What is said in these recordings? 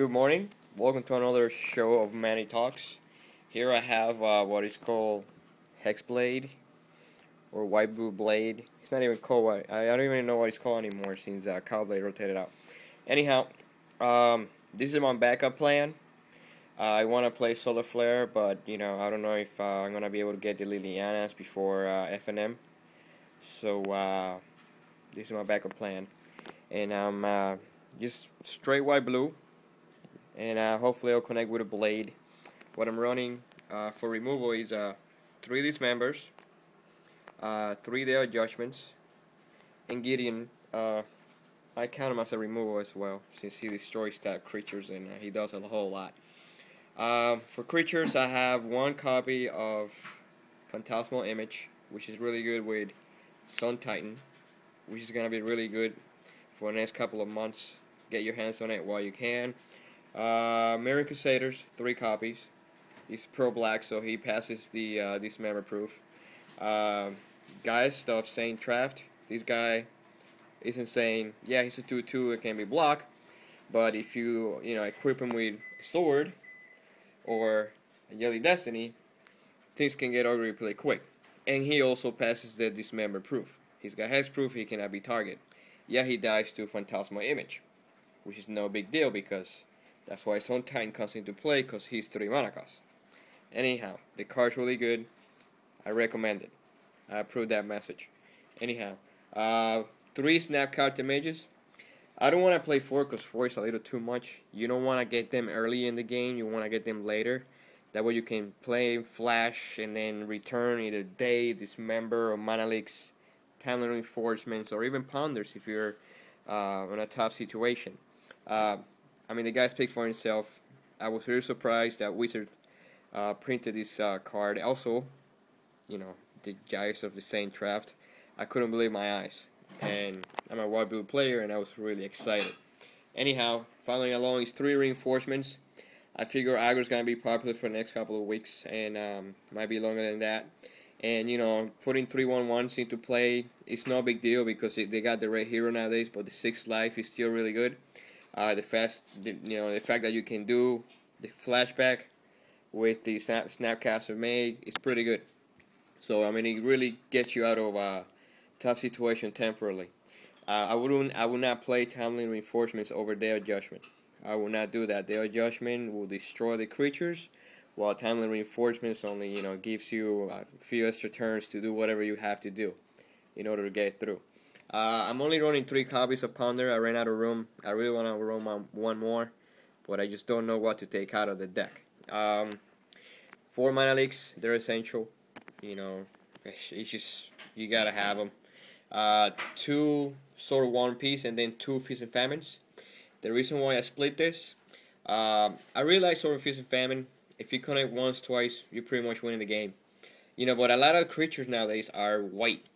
Good morning. Welcome to another show of Manny Talks. Here I have what is called Hexblade or White Blue Blade. It's not even called white. I don't even know what it's called anymore since Cowblade rotated out. Anyhow, this is my backup plan. I want to play Solar Flare, but I don't know if I'm gonna be able to get the Lilianas before FNM. So this is my backup plan, and I'm just straight white blue. And hopefully I'll connect with a blade. What I'm running for removal is 3 dismembers, 3 Day of Judgments, and Gideon. I count him as a removal as well, since he destroys that creatures and he does a whole lot. For creatures, I have 1 copy of Phantasmal Image, which is really good with Sun Titan, which is gonna be really good for the next couple of months. Get your hands on it while you can. Mirror Crusaders, 3 copies. He's pro black, so he passes the dismember proof. Geist of Saint Traft. This guy is insane. Yeah, he's a 2/2. It can be blocked, but if you equip him with a sword or Angelic Destiny, things can get ugly pretty quick. And he also passes the dismember proof. He's got hexproof. He cannot be targeted. Yeah, he dies to Phantasmal Image, which is no big deal because that's why Sun Titan comes into play, because he's 3 mana cost. Anyhow, the card's really good. I recommend it. I approve that message. Anyhow, 3 snap counter mages. I don't want to play 4 because 4 is a little too much. You don't want to get them early in the game. You want to get them later. That way you can play flash and then return either Day, Dismember, or Mana Leaks, Timely Reinforcements, or even Ponders if you're in a tough situation. The guy speaks for himself. I was really surprised that Wizard printed this card. Also, the Geist of the Saint Traft. I couldn't believe my eyes. And I'm a white blue player, and I was really excited. Anyhow, following along is 3 reinforcements. I figure aggro's gonna be popular for the next couple of weeks, and might be longer than that. And putting 3/1/1s into play is no big deal because they got the red hero nowadays, but the 6 life is still really good. The fact that you can do the flashback with the Snapcaster Mag is pretty good. So it really gets you out of a tough situation temporarily. I would not play Timely Reinforcements over Day of Judgment. I will not do that. Day of Judgment will destroy the creatures, while Timely Reinforcements only gives you a few extra turns to do whatever you have to do in order to get through. I'm only running 3 copies of Ponder. I ran out of room. I really want to run 1 more, but I just don't know what to take out of the deck. 4 Mana Leaks, they're essential. It's just, you gotta have them. 2 Sword of One Piece, and then 2 Feast and Famines. The reason why I split this, I really like Sword of Feast and Famine. If you connect once, twice, you're pretty much winning the game. But a lot of creatures nowadays are white.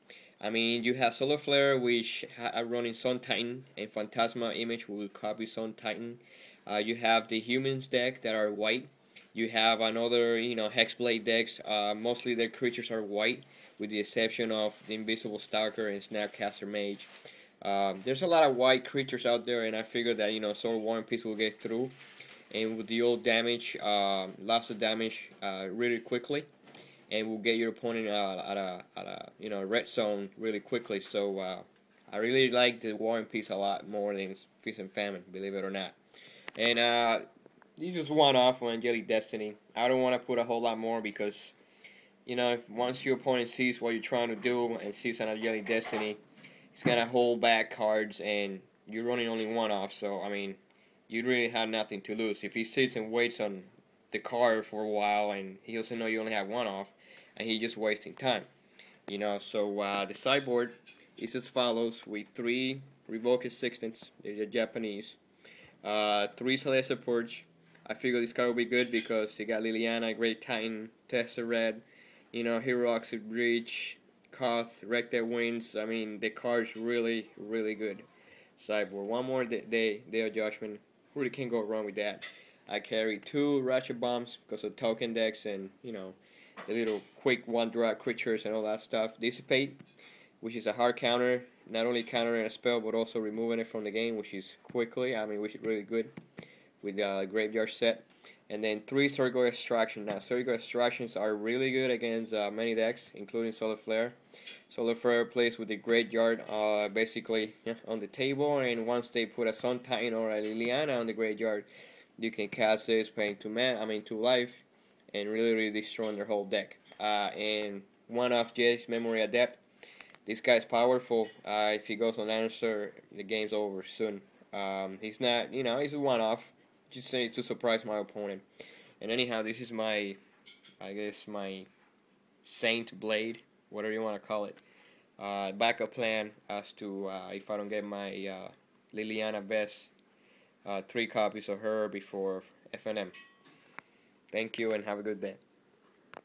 You have Solar Flare, which are running Sun Titan, and Phantasmal Image will copy Sun Titan. You have the Humans deck that are white. You have another, Hexblade decks. Mostly their creatures are white, with the exception of the Invisible Stalker and Snapcaster Mage. There's a lot of white creatures out there, and I figured that, Sword of One Piece will get through. And with the old damage, lots of damage really quickly. And will get your opponent at a red zone really quickly. So I really like the War and Peace a lot more than Feast and Famine, believe it or not. And you just one off on Angelic Destiny. I don't want to put a whole lot more because once your opponent sees what you're trying to do and sees an Angelic Destiny, he's gonna hold back cards, and you're running only 1 off. So you really have nothing to lose. If he sits and waits on the card for a while and he doesn't know you only have 1 off, and he's just wasting time, So the sideboard is as follows with 3 Revoke Assistants. They're Japanese. 3 Celestial Purge. I figure this card will be good because you got Liliana, Great Titan, Tessa Red, Heroic Breach, Koth, Wreck That Wins. The card's really, really good. Sideboard. 1 more Day of Judgment. Really can't go wrong with that. I carry 2 Ratchet Bombs because of token decks and, the little quick 1-drop creatures and all that stuff. Dissipate, which is a hard counter. Not only countering a spell, but also removing it from the game, which is quickly. Which is really good. with a graveyard set. And then 3 Surgical Extraction. Now, Surgical Extractions are really good against many decks, including Solar Flare. Solar Flare plays with the graveyard basically on the table, and once they put a Sun Titan or a Liliana on the graveyard, you can cast this, paying 2 life, and really destroying their whole deck. And one of Jay's Memory Adept. This guy's powerful. If he goes on answer, the game's over soon. He's not, he's a one-off. Just to surprise my opponent. And anyhow, this is my, I guess, my Saint Blade, whatever you want to call it. Backup plan as to if I don't get my Liliana Vest, 3 copies of her before FNM. Thank you and have a good day.